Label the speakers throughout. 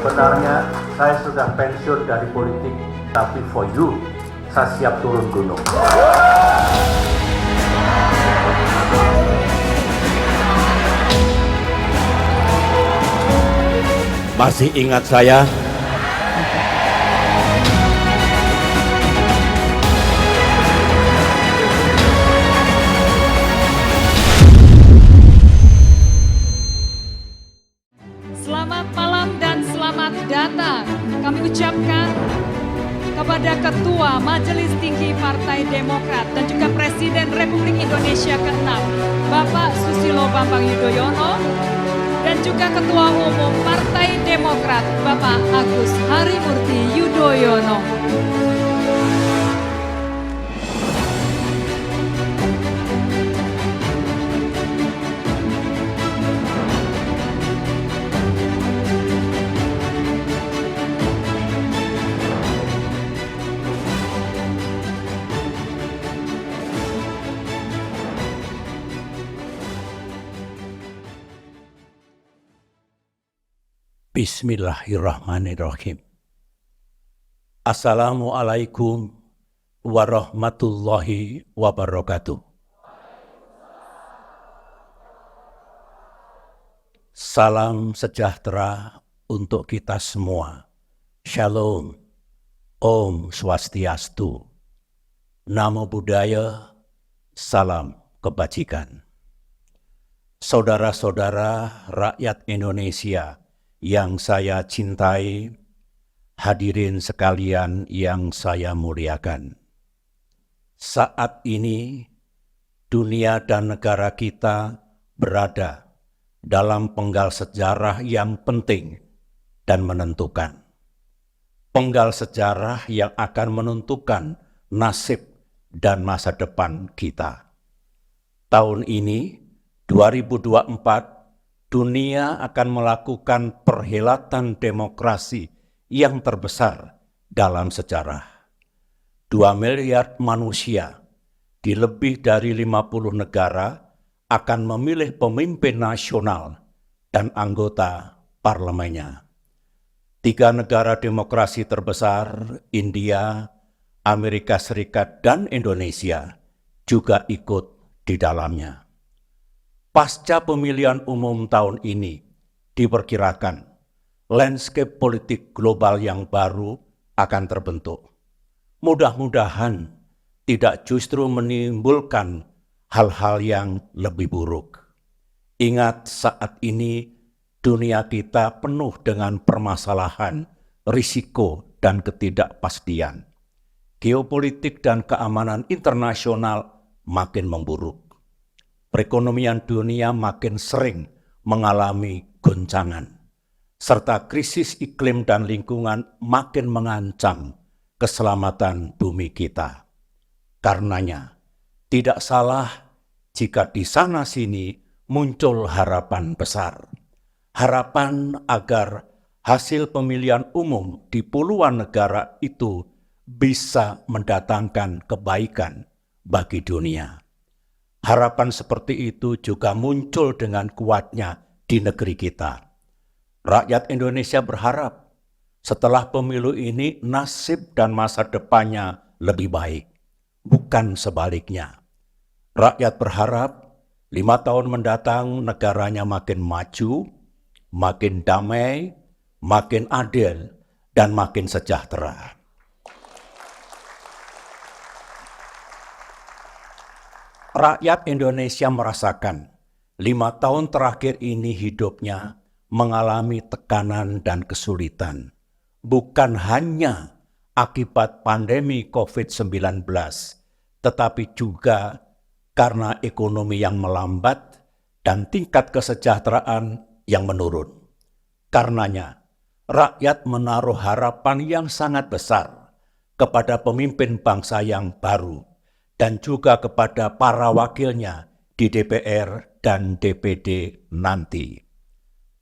Speaker 1: Sebenarnya saya sudah pensiun dari politik, tapi for you, saya siap turun gunung.
Speaker 2: Masih ingat saya?
Speaker 3: Selamat malam dan selamat datang. Kami ucapkan kepada Ketua Majelis Tinggi Partai Demokrat dan juga Presiden Republik Indonesia ke-6, Bapak Susilo Bambang Yudhoyono, dan juga Ketua Umum Partai Demokrat, Bapak Agus Harimurti Yudhoyono.
Speaker 2: Bismillahirrahmanirrahim. Assalamualaikum warahmatullahi wabarakatuh. Salam sejahtera untuk kita semua. Shalom, Om Swastiastu, Namo Buddhaya, salam kebajikan. Saudara-saudara rakyat Indonesia yang saya cintai, hadirin sekalian yang saya muliakan. Saat ini, dunia dan negara kita berada dalam penggal sejarah yang penting dan menentukan. Penggal sejarah yang akan menentukan nasib dan masa depan kita. Tahun ini, 2024, dunia akan melakukan perhelatan demokrasi yang terbesar dalam sejarah. 2 miliar manusia di lebih dari 50 negara akan memilih pemimpin nasional dan anggota parlemennya. 3 negara demokrasi terbesar, India, Amerika Serikat, dan Indonesia, juga ikut di dalamnya. Pasca pemilihan umum tahun ini, diperkirakan landscape politik global yang baru akan terbentuk. Mudah-mudahan tidak justru menimbulkan hal-hal yang lebih buruk. Ingat, saat ini dunia kita penuh dengan permasalahan, risiko, dan ketidakpastian. Geopolitik dan keamanan internasional makin memburuk. Perekonomian dunia makin sering mengalami goncangan, serta krisis iklim dan lingkungan makin mengancam keselamatan bumi kita. Karenanya, tidak salah jika di sana-sini muncul harapan besar. Harapan agar hasil pemilihan umum di puluhan negara itu bisa mendatangkan kebaikan bagi dunia. Harapan seperti itu juga muncul dengan kuatnya di negeri kita. Rakyat Indonesia berharap setelah pemilu ini nasib dan masa depannya lebih baik, bukan sebaliknya. Rakyat berharap 5 tahun mendatang negaranya makin maju, makin damai, makin adil, dan makin sejahtera. Rakyat Indonesia merasakan 5 tahun terakhir ini hidupnya mengalami tekanan dan kesulitan. Bukan hanya akibat pandemi COVID-19, tetapi juga karena ekonomi yang melambat dan tingkat kesejahteraan yang menurun. Karenanya, rakyat menaruh harapan yang sangat besar kepada pemimpin bangsa yang baru, dan juga kepada para wakilnya di DPR dan DPD nanti.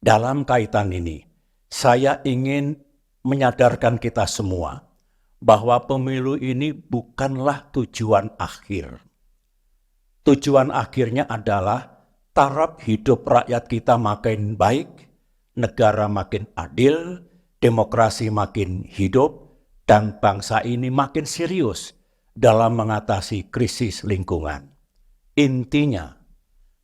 Speaker 2: Dalam kaitan ini, saya ingin menyadarkan kita semua bahwa pemilu ini bukanlah tujuan akhir. Tujuan akhirnya adalah taraf hidup rakyat kita makin baik, negara makin adil, demokrasi makin hidup, dan bangsa ini makin serius dalam mengatasi krisis lingkungan. Intinya,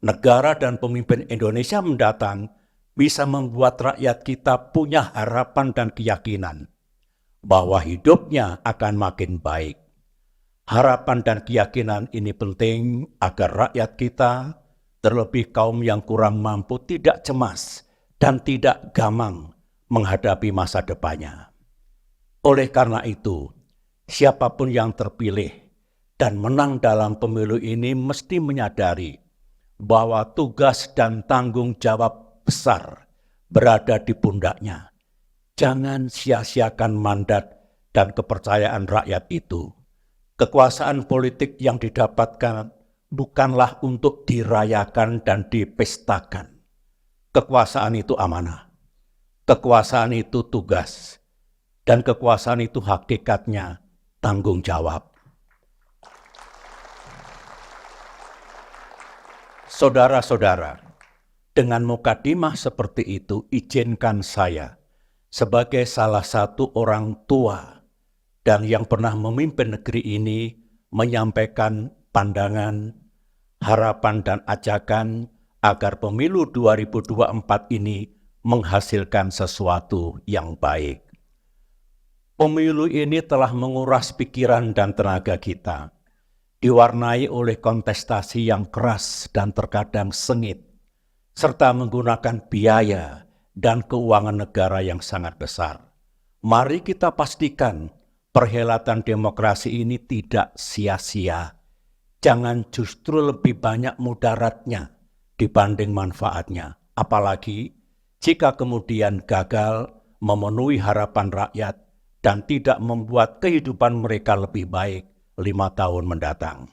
Speaker 2: negara dan pemimpin Indonesia mendatang bisa membuat rakyat kita punya harapan dan keyakinan bahwa hidupnya akan makin baik. Harapan dan keyakinan ini penting agar rakyat kita, terlebih kaum yang kurang mampu, tidak cemas dan tidak gamang menghadapi masa depannya. Oleh karena itu, siapapun yang terpilih dan menang dalam pemilu ini mesti menyadari bahwa tugas dan tanggung jawab besar berada di pundaknya. Jangan sia-siakan mandat dan kepercayaan rakyat itu. Kekuasaan politik yang didapatkan bukanlah untuk dirayakan dan dipestakan. Kekuasaan itu amanah. Kekuasaan itu tugas. Dan kekuasaan itu hakikatnya tanggung jawab. Saudara-saudara, dengan mukadimah seperti itu, izinkan saya sebagai salah satu orang tua dan yang pernah memimpin negeri ini menyampaikan pandangan, harapan dan ajakan agar pemilu 2024 ini menghasilkan sesuatu yang baik. Pemilu ini telah menguras pikiran dan tenaga kita, diwarnai oleh kontestasi yang keras dan terkadang sengit, serta menggunakan biaya dan keuangan negara yang sangat besar. Mari kita pastikan perhelatan demokrasi ini tidak sia-sia. Jangan justru lebih banyak mudaratnya dibanding manfaatnya. Apalagi jika kemudian gagal memenuhi harapan rakyat dan tidak membuat kehidupan mereka lebih baik 5 tahun mendatang.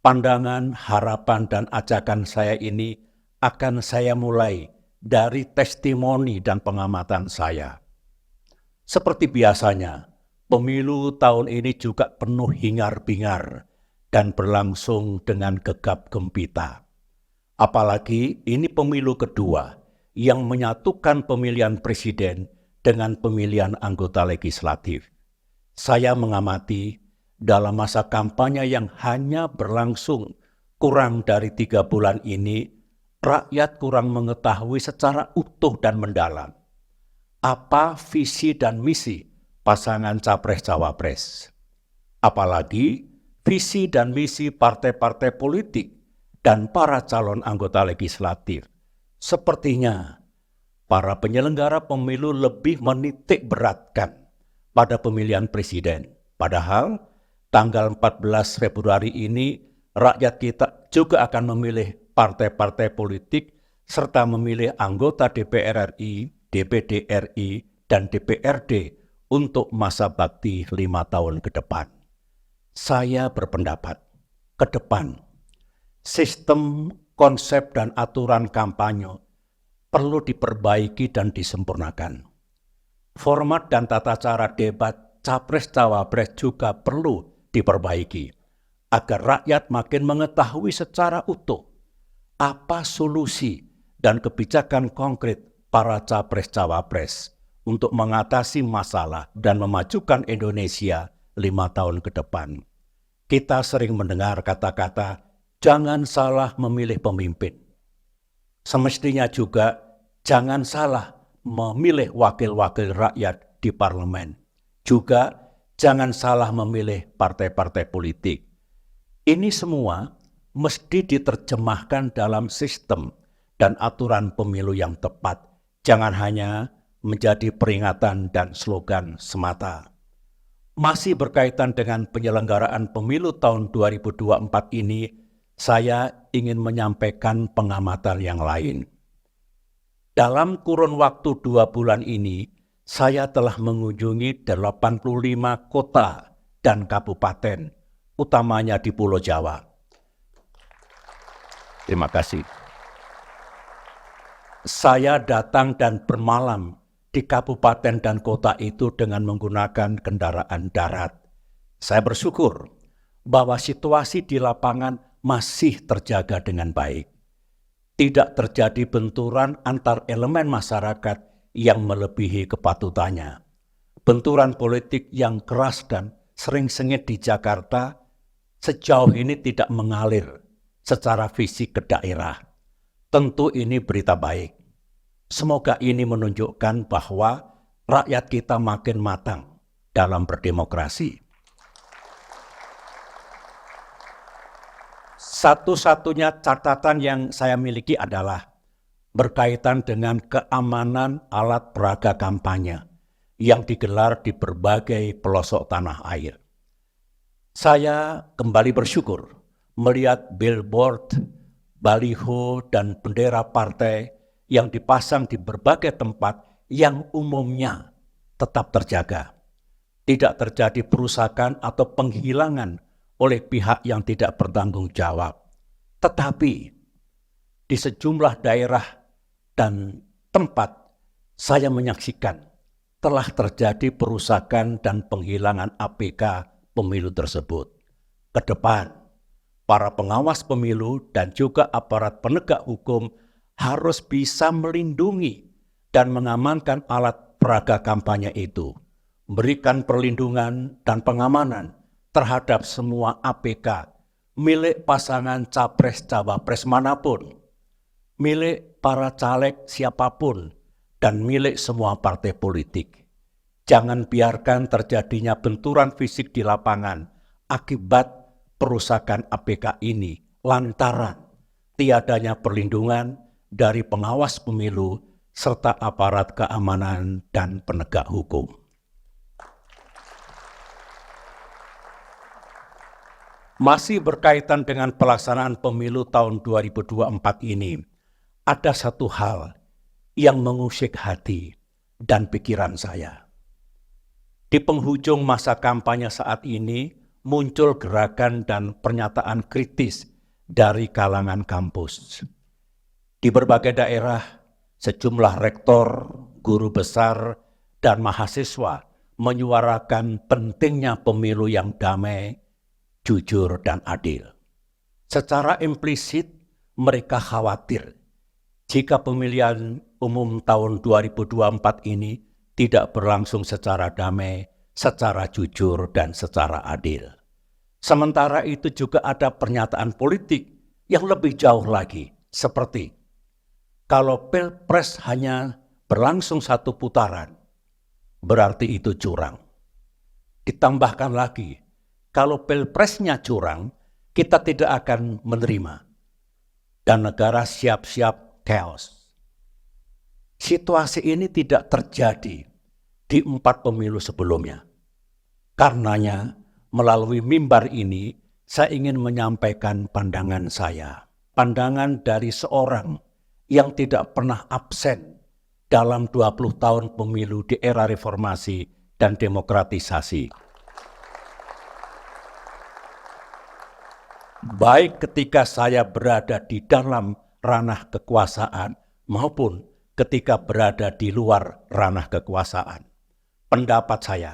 Speaker 2: Pandangan, harapan, dan ajakan saya ini akan saya mulai dari testimoni dan pengamatan saya. Seperti biasanya, pemilu tahun ini juga penuh hingar-bingar dan berlangsung dengan gegap gempita. Apalagi ini pemilu kedua yang menyatukan pemilihan presiden dengan pemilihan anggota legislatif. Saya mengamati dalam masa kampanye yang hanya berlangsung kurang dari 3 bulan ini, rakyat kurang mengetahui secara utuh dan mendalam apa visi dan misi pasangan capres-cawapres. Apalagi visi dan misi partai-partai politik dan para calon anggota legislatif. Sepertinya para penyelenggara pemilu lebih menitik beratkan pada pemilihan presiden. Padahal tanggal 14 Februari ini rakyat kita juga akan memilih partai-partai politik serta memilih anggota DPR RI, DPD RI, dan DPRD untuk masa bakti 5 tahun ke depan. Saya berpendapat, ke depan, sistem, konsep, dan aturan kampanye perlu diperbaiki dan disempurnakan. Format dan tata cara debat capres-cawapres juga perlu diperbaiki agar rakyat makin mengetahui secara utuh apa solusi dan kebijakan konkret para capres-cawapres untuk mengatasi masalah dan memajukan Indonesia 5 tahun ke depan. Kita sering mendengar kata-kata, jangan salah memilih pemimpin. Semestinya juga jangan salah memilih wakil-wakil rakyat di parlemen. Juga jangan salah memilih partai-partai politik. Ini semua mesti diterjemahkan dalam sistem dan aturan pemilu yang tepat. Jangan hanya menjadi peringatan dan slogan semata. Masih berkaitan dengan penyelenggaraan pemilu tahun 2024 ini, saya ingin menyampaikan pengamatan yang lain. Dalam kurun waktu 2 bulan ini, saya telah mengunjungi 85 kota dan kabupaten, utamanya di Pulau Jawa. Terima kasih. Saya datang dan bermalam di kabupaten dan kota itu dengan menggunakan kendaraan darat. Saya bersyukur bahwa situasi di lapangan masih terjaga dengan baik. Tidak terjadi benturan antar elemen masyarakat yang melebihi kepatutannya. Benturan politik yang keras dan sering sengit di Jakarta sejauh ini tidak mengalir secara fisik ke daerah. Tentu ini berita baik. Semoga ini menunjukkan bahwa rakyat kita makin matang dalam berdemokrasi. Satu-satunya catatan yang saya miliki adalah berkaitan dengan keamanan alat peraga kampanye yang digelar di berbagai pelosok tanah air. Saya kembali bersyukur melihat billboard, baliho, dan bendera partai yang dipasang di berbagai tempat yang umumnya tetap terjaga. Tidak terjadi perusakan atau penghilangan oleh pihak yang tidak bertanggung jawab. Tetapi di sejumlah daerah dan tempat saya menyaksikan telah terjadi perusakan dan penghilangan APK pemilu tersebut. Ke depan, para pengawas pemilu dan juga aparat penegak hukum harus bisa melindungi dan mengamankan alat peraga kampanye itu, memberikan perlindungan dan pengamanan terhadap semua APK milik pasangan capres-cawapres manapun, milik para caleg siapapun, dan milik semua partai politik. Jangan biarkan terjadinya benturan fisik di lapangan akibat perusakan APK ini lantaran tiadanya perlindungan dari pengawas pemilu serta aparat keamanan dan penegak hukum. Masih berkaitan dengan pelaksanaan pemilu tahun 2024 ini, ada satu hal yang mengusik hati dan pikiran saya. Di penghujung masa kampanye saat ini, muncul gerakan dan pernyataan kritis dari kalangan kampus. Di berbagai daerah, sejumlah rektor, guru besar, dan mahasiswa menyuarakan pentingnya pemilu yang damai, jujur, dan adil. Secara implisit, mereka khawatir jika pemilihan umum tahun 2024 ini tidak berlangsung secara damai, secara jujur, dan secara adil. Sementara itu juga ada pernyataan politik yang lebih jauh lagi, seperti kalau pilpres hanya berlangsung satu putaran, berarti itu curang. Ditambahkan lagi, kalau pilpresnya curang, kita tidak akan menerima. Dan negara siap-siap chaos. Situasi ini tidak terjadi di 4 pemilu sebelumnya. Karenanya, melalui mimbar ini, saya ingin menyampaikan pandangan saya. Pandangan dari seorang yang tidak pernah absen dalam 20 tahun pemilu di era reformasi dan demokratisasi. Baik ketika saya berada di dalam ranah kekuasaan maupun ketika berada di luar ranah kekuasaan. Pendapat saya,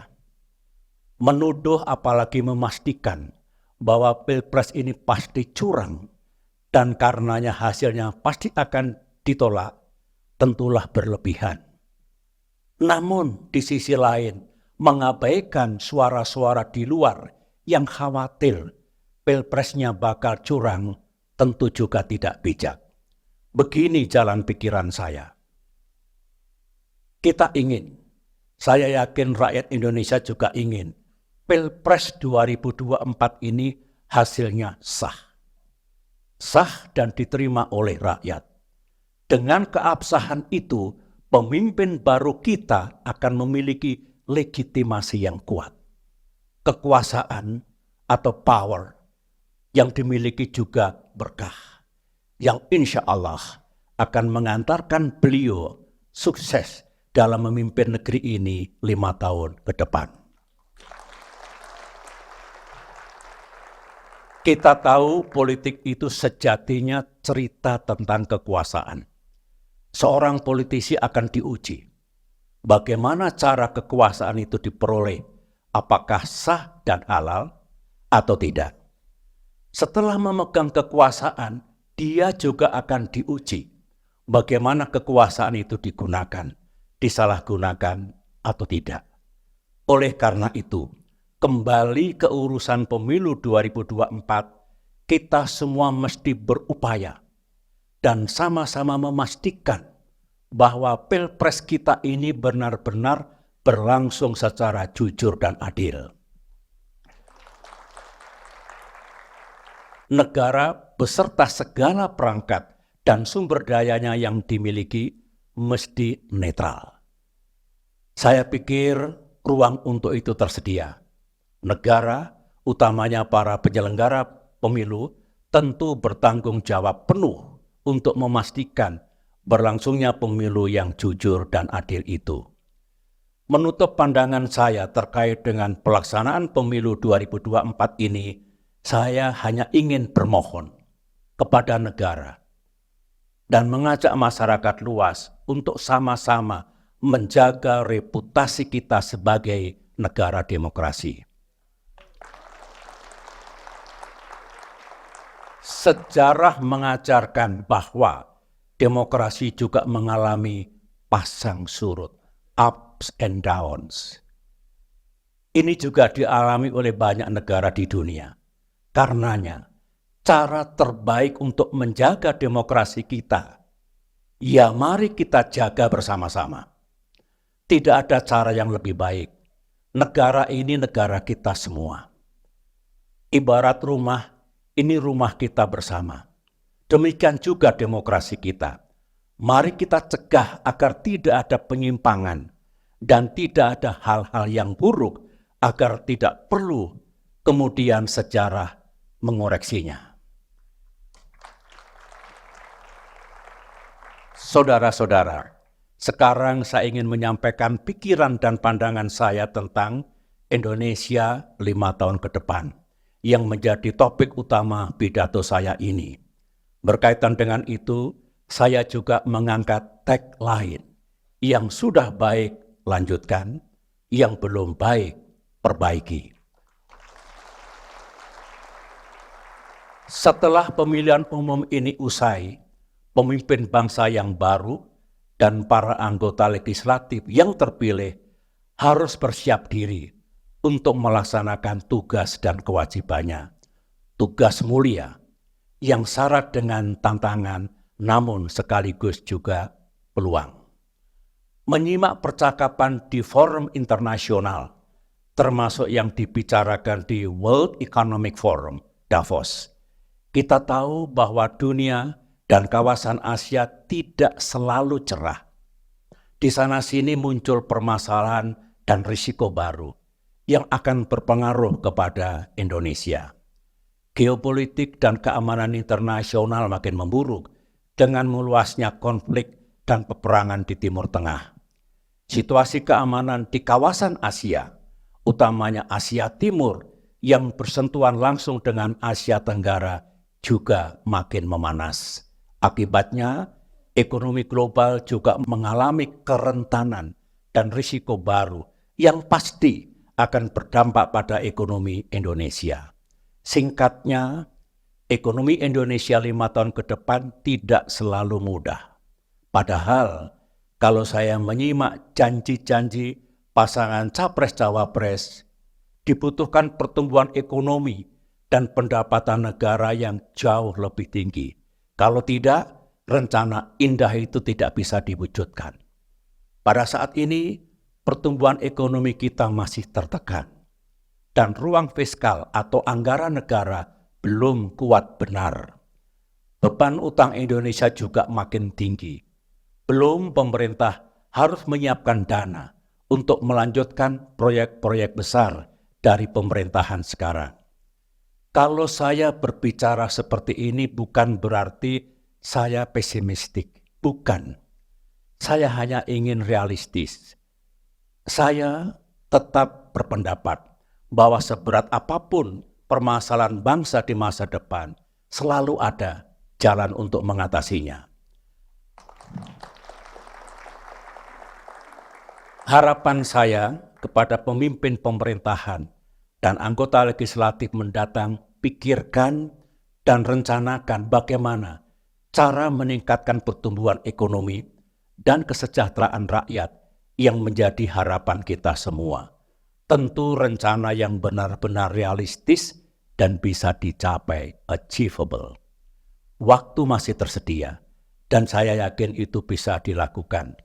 Speaker 2: menuduh apalagi memastikan bahwa pilpres ini pasti curang dan karenanya hasilnya pasti akan ditolak, tentulah berlebihan. Namun di sisi lain, mengabaikan suara-suara di luar yang khawatir pilpresnya bakal curang tentu juga tidak bijak. Begini jalan pikiran saya. Kita ingin, saya yakin rakyat Indonesia juga ingin, Pilpres 2024 ini hasilnya sah. Sah dan diterima oleh rakyat. Dengan keabsahan itu, pemimpin baru kita akan memiliki legitimasi yang kuat. Kekuasaan atau power yang dimiliki juga berkah, yang insya Allah akan mengantarkan beliau sukses dalam memimpin negeri ini 5 tahun ke depan. Kita tahu politik itu sejatinya cerita tentang kekuasaan. Seorang politisi akan diuji. Bagaimana cara kekuasaan itu diperoleh? Apakah sah dan halal atau tidak? Setelah memegang kekuasaan, dia juga akan diuji. Bagaimana kekuasaan itu digunakan? disalahgunakan atau tidak. Oleh karena itu, kembali ke urusan pemilu 2024, kita semua mesti berupaya dan sama-sama memastikan bahwa Pilpres kita ini benar-benar berlangsung secara jujur dan adil. Negara beserta segala perangkat dan sumber dayanya yang dimiliki mesti netral. Saya pikir ruang untuk itu tersedia. Negara, utamanya para penyelenggara pemilu, tentu bertanggung jawab penuh untuk memastikan berlangsungnya pemilu yang jujur dan adil itu. Menutup pandangan saya terkait dengan pelaksanaan pemilu 2024 ini, saya hanya ingin bermohon kepada negara dan mengajak masyarakat luas untuk sama-sama menjaga reputasi kita sebagai negara demokrasi. Sejarah mengajarkan bahwa demokrasi juga mengalami pasang surut, ups and downs. Ini juga dialami oleh banyak negara di dunia. Karenanya, cara terbaik untuk menjaga demokrasi kita, ya mari kita jaga bersama-sama. Tidak ada cara yang lebih baik. Negara ini negara kita semua. Ibarat rumah, ini rumah kita bersama. Demikian juga demokrasi kita. Mari kita cegah agar tidak ada penyimpangan dan tidak ada hal-hal yang buruk agar tidak perlu kemudian sejarah mengoreksinya. Saudara-saudara, sekarang saya ingin menyampaikan pikiran dan pandangan saya tentang Indonesia 5 tahun ke depan yang menjadi topik utama pidato saya ini. Berkaitan dengan itu, saya juga mengangkat tagline yang sudah baik lanjutkan, yang belum baik perbaiki. Setelah pemilihan umum ini usai, pemimpin bangsa yang baru dan para anggota legislatif yang terpilih harus bersiap diri untuk melaksanakan tugas dan kewajibannya. Tugas mulia yang syarat dengan tantangan namun sekaligus juga peluang. Menyimak percakapan di forum internasional, termasuk yang dibicarakan di World Economic Forum, Davos, kita tahu bahwa dunia dan kawasan Asia tidak selalu cerah. Di sana-sini muncul permasalahan dan risiko baru yang akan berpengaruh kepada Indonesia. Geopolitik dan keamanan internasional makin memburuk dengan meluasnya konflik dan peperangan di Timur Tengah. Situasi keamanan di kawasan Asia, utamanya Asia Timur yang bersentuhan langsung dengan Asia Tenggara, juga makin memanas. Akibatnya, ekonomi global juga mengalami kerentanan dan risiko baru yang pasti akan berdampak pada ekonomi Indonesia. Singkatnya, ekonomi Indonesia 5 tahun ke depan tidak selalu mudah. Padahal, kalau saya menyimak janji-janji pasangan Capres-Cawapres, dibutuhkan pertumbuhan ekonomi dan pendapatan negara yang jauh lebih tinggi. Kalau tidak, rencana indah itu tidak bisa diwujudkan. Pada saat ini, pertumbuhan ekonomi kita masih tertekan. Dan ruang fiskal atau anggaran negara belum kuat benar. Beban utang Indonesia juga makin tinggi. Belum pemerintah harus menyiapkan dana untuk melanjutkan proyek-proyek besar dari pemerintahan sekarang. Kalau saya berbicara seperti ini bukan berarti saya pesimistik, bukan. Saya hanya ingin realistis. Saya tetap berpendapat bahwa seberat apapun permasalahan bangsa di masa depan, selalu ada jalan untuk mengatasinya. Harapan saya kepada pemimpin pemerintahan dan anggota legislatif mendatang, pikirkan dan rencanakan bagaimana cara meningkatkan pertumbuhan ekonomi dan kesejahteraan rakyat yang menjadi harapan kita semua. Tentu rencana yang benar-benar realistis dan bisa dicapai, achievable. Waktu masih tersedia, dan saya yakin itu bisa dilakukan.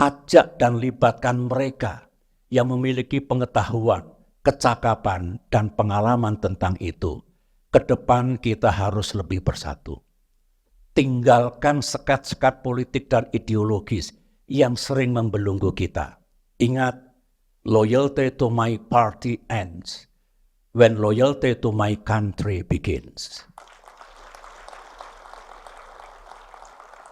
Speaker 2: Ajak dan libatkan mereka yang memiliki pengetahuan, kecakapan, dan pengalaman tentang itu. Ke depan kita harus lebih bersatu. Tinggalkan sekat-sekat politik dan ideologis yang sering membelenggu kita. Ingat, loyalty to my party ends when loyalty to my country begins.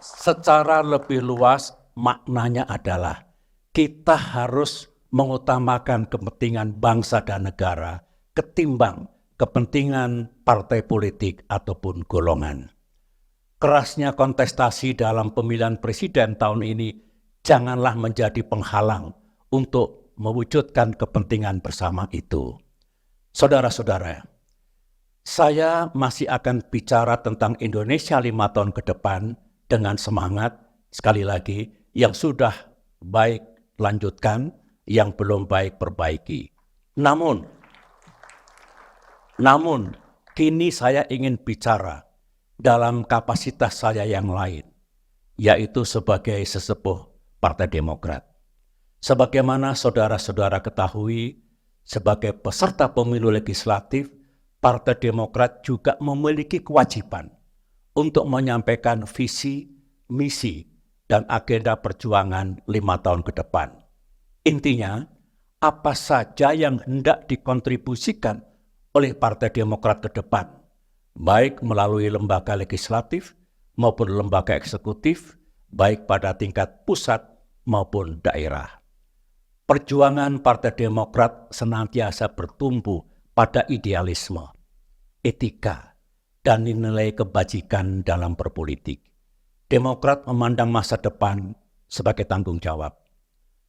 Speaker 2: Secara lebih luas, maknanya adalah kita harus mengutamakan kepentingan bangsa dan negara ketimbang kepentingan partai politik ataupun golongan. Kerasnya kontestasi dalam pemilihan presiden tahun ini janganlah menjadi penghalang untuk mewujudkan kepentingan bersama itu. Saudara-saudara, saya masih akan bicara tentang Indonesia 5 tahun ke depan dengan semangat, sekali lagi, yang sudah baik lanjutkan, yang belum baik perbaiki. Namun, kini saya ingin bicara dalam kapasitas saya yang lain, yaitu sebagai sesepuh Partai Demokrat. Sebagaimana saudara-saudara ketahui, sebagai peserta pemilu legislatif, Partai Demokrat juga memiliki kewajiban untuk menyampaikan visi, misi, dan agenda perjuangan 5 tahun ke depan. Intinya, apa saja yang hendak dikontribusikan oleh Partai Demokrat ke depan, baik melalui lembaga legislatif maupun lembaga eksekutif, baik pada tingkat pusat maupun daerah. Perjuangan Partai Demokrat senantiasa bertumbuh pada idealisme, etika, dan nilai kebajikan dalam berpolitik. Demokrat memandang masa depan sebagai tanggung jawab,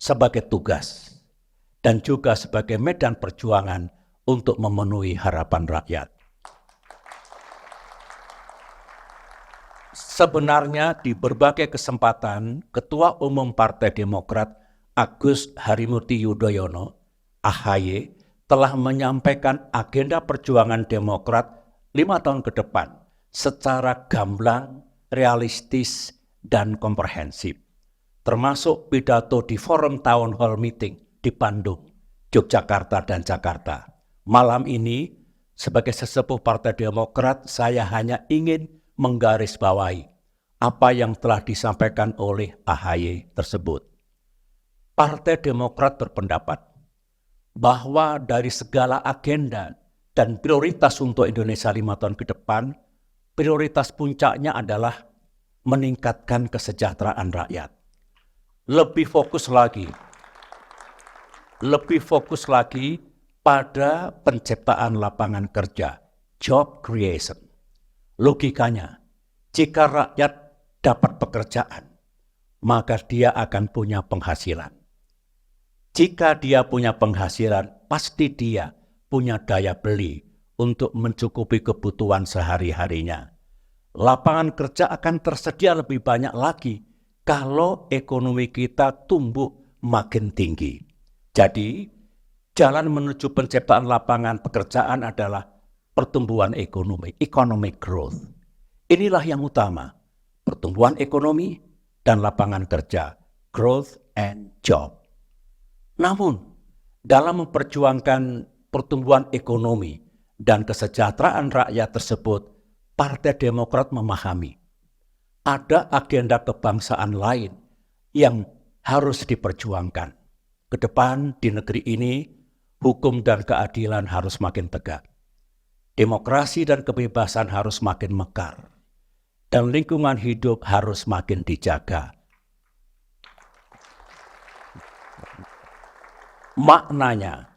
Speaker 2: sebagai tugas, dan juga sebagai medan perjuangan untuk memenuhi harapan rakyat. Sebenarnya di berbagai kesempatan, Ketua Umum Partai Demokrat Agus Harimurti Yudhoyono, AHY, telah menyampaikan agenda perjuangan Demokrat 5 tahun ke depan secara gamblang, realistis, dan komprehensif. Termasuk pidato di forum Town Hall Meeting di Bandung, Yogyakarta, dan Jakarta. Malam ini, sebagai sesepuh Partai Demokrat, saya hanya ingin menggarisbawahi apa yang telah disampaikan oleh AHY tersebut. Partai Demokrat berpendapat bahwa dari segala agenda dan prioritas untuk Indonesia 5 tahun ke depan, prioritas puncaknya adalah meningkatkan kesejahteraan rakyat. Lebih fokus lagi pada penciptaan lapangan kerja, job creation. Logikanya, jika rakyat dapat pekerjaan, maka dia akan punya penghasilan. Jika dia punya penghasilan, pasti dia punya daya beli untuk mencukupi kebutuhan sehari-harinya. Lapangan kerja akan tersedia lebih banyak lagi kalau ekonomi kita tumbuh makin tinggi. Jadi, jalan menuju penciptaan lapangan pekerjaan adalah pertumbuhan ekonomi, economic growth. Inilah yang utama, pertumbuhan ekonomi dan lapangan kerja, growth and job. Namun, dalam memperjuangkan pertumbuhan ekonomi dan kesejahteraan rakyat tersebut, Partai Demokrat memahami ada agenda kebangsaan lain yang harus diperjuangkan. Ke depan di negeri ini, hukum dan keadilan harus makin tegak. Demokrasi dan kebebasan harus makin mekar. Dan lingkungan hidup harus makin dijaga. Maknanya,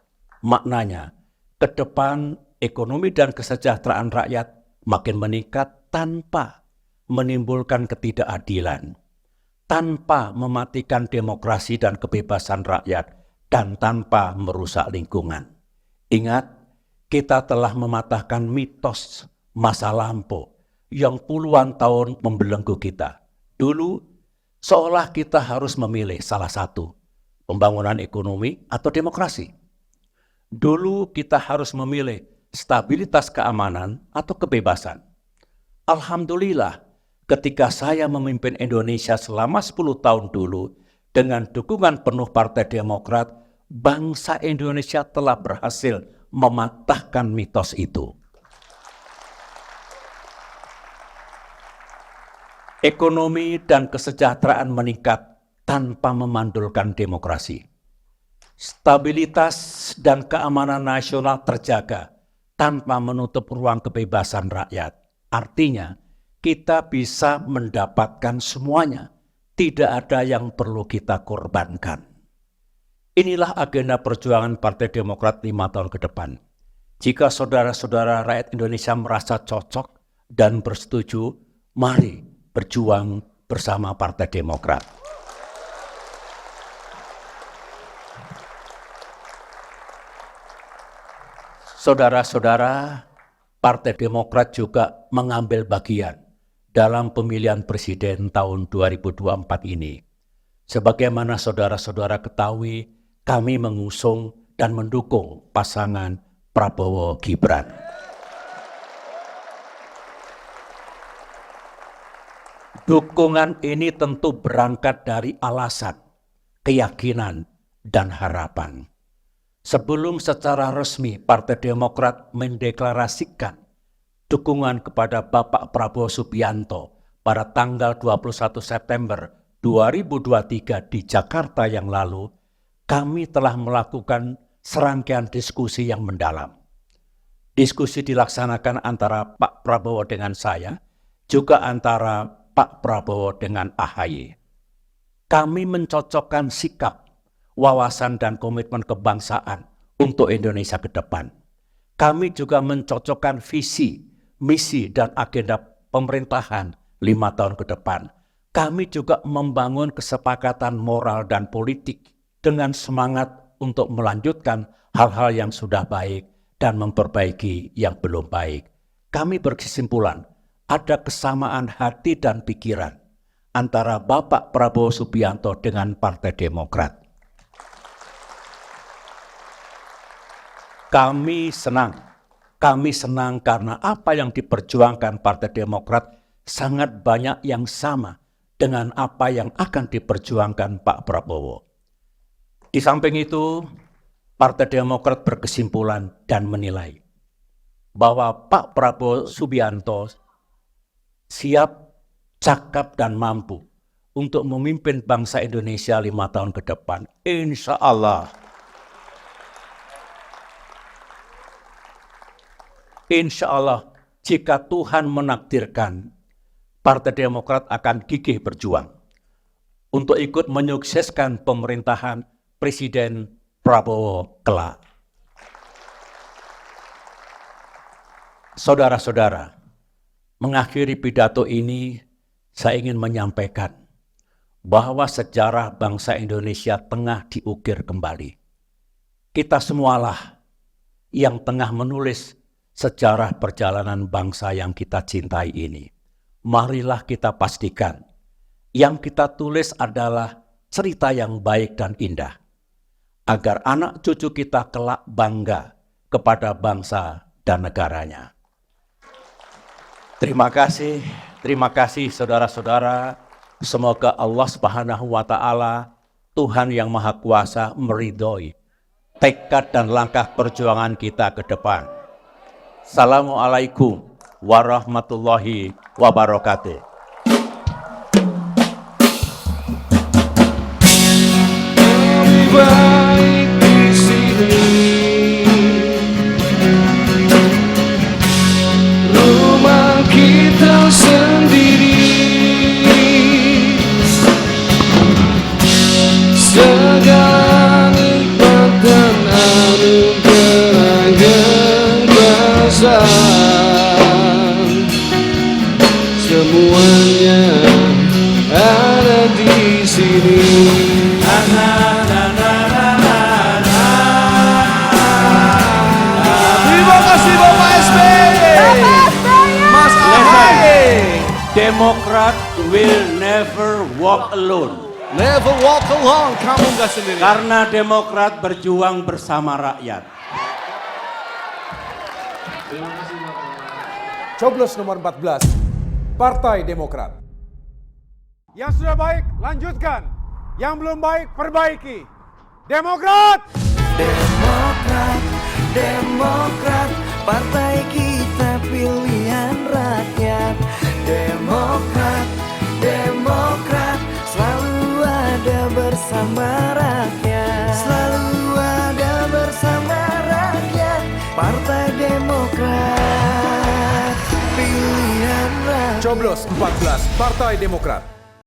Speaker 2: ke depan ekonomi dan kesejahteraan rakyat makin meningkat tanpa menimbulkan ketidakadilan, tanpa mematikan demokrasi dan kebebasan rakyat, dan tanpa merusak lingkungan. Ingat, kita telah mematahkan mitos masa lampau yang puluhan tahun membelenggu kita. Dulu, seolah kita harus memilih salah satu, pembangunan ekonomi atau demokrasi. Dulu kita harus memilih stabilitas keamanan atau kebebasan. Alhamdulillah, ketika saya memimpin Indonesia selama 10 tahun dulu, dengan dukungan penuh Partai Demokrat, bangsa Indonesia telah berhasil mematahkan mitos itu. Ekonomi dan kesejahteraan meningkat tanpa memandulkan demokrasi. Stabilitas dan keamanan nasional terjaga tanpa menutup ruang kebebasan rakyat. Artinya, kita bisa mendapatkan semuanya. Tidak ada yang perlu kita korbankan. Inilah agenda perjuangan Partai Demokrat 5 tahun ke depan. Jika saudara-saudara rakyat Indonesia merasa cocok dan bersetuju, mari berjuang bersama Partai Demokrat. Saudara-saudara, Partai Demokrat juga mengambil bagian dalam pemilihan presiden tahun 2024 ini. Sebagaimana saudara-saudara ketahui, kami mengusung dan mendukung pasangan Prabowo Gibran. Dukungan ini tentu berangkat dari alasan, keyakinan, dan harapan. Sebelum secara resmi Partai Demokrat mendeklarasikan dukungan kepada Bapak Prabowo Subianto pada tanggal 21 September 2023 di Jakarta yang lalu, kami telah melakukan serangkaian diskusi yang mendalam. Diskusi dilaksanakan antara Pak Prabowo dengan saya, juga antara Pak Prabowo dengan AHY. Kami mencocokkan sikap, wawasan dan komitmen kebangsaan untuk Indonesia ke depan. Kami juga mencocokkan visi, misi dan agenda pemerintahan 5 tahun ke depan. Kami juga membangun kesepakatan moral dan politik dengan semangat untuk melanjutkan hal-hal yang sudah baik dan memperbaiki yang belum baik. Kami berkesimpulan ada kesamaan hati dan pikiran antara Bapak Prabowo Subianto dengan Partai Demokrat. Kami senang karena apa yang diperjuangkan Partai Demokrat sangat banyak yang sama dengan apa yang akan diperjuangkan Pak Prabowo. Di samping itu, Partai Demokrat berkesimpulan dan menilai bahwa Pak Prabowo Subianto siap, cakap, dan mampu untuk memimpin bangsa Indonesia 5 tahun ke depan. Insya Allah. Insya Allah, jika Tuhan menakdirkan, Partai Demokrat akan gigih berjuang untuk ikut menyukseskan pemerintahan Presiden Prabowo kelak. Saudara-saudara, mengakhiri pidato ini, saya ingin menyampaikan bahwa sejarah bangsa Indonesia tengah diukir kembali. Kita semualah yang tengah menulis sejarah perjalanan bangsa yang kita cintai ini. Marilah kita pastikan yang kita tulis adalah cerita yang baik dan indah, agar anak cucu kita kelak bangga kepada bangsa dan negaranya. Terima kasih saudara-saudara. Semoga Allah Subhanahu wa Ta'ala, Tuhan yang Maha Kuasa, meridhoi tekad dan langkah perjuangan kita ke depan. Assalamualaikum warahmatullahi wabarakatuh.
Speaker 4: Lebih baik di sini, rumah kita sendiri, segala nikmat dan anugerah yang besar, semuanya ada di sini. Terima kasih Bapak SBY, Mas AHY.
Speaker 2: Demokrat will never walk alone.
Speaker 4: Never walk alone, kamu nggak sendiri.
Speaker 2: Karena Demokrat berjuang bersama rakyat.
Speaker 5: Coblos nomor 14, Partai Demokrat.
Speaker 6: Yang sudah baik, lanjutkan. Yang belum baik, perbaiki. Demokrat!
Speaker 7: Demokrat, Demokrat, partai kita pilihan rakyat. Demokrat, Demokrat, selalu ada bersama rakyat. Selalu ada bersama rakyat. Partai Demokrat, pilihan rakyat.
Speaker 5: Coblos 14, Partai Demokrat.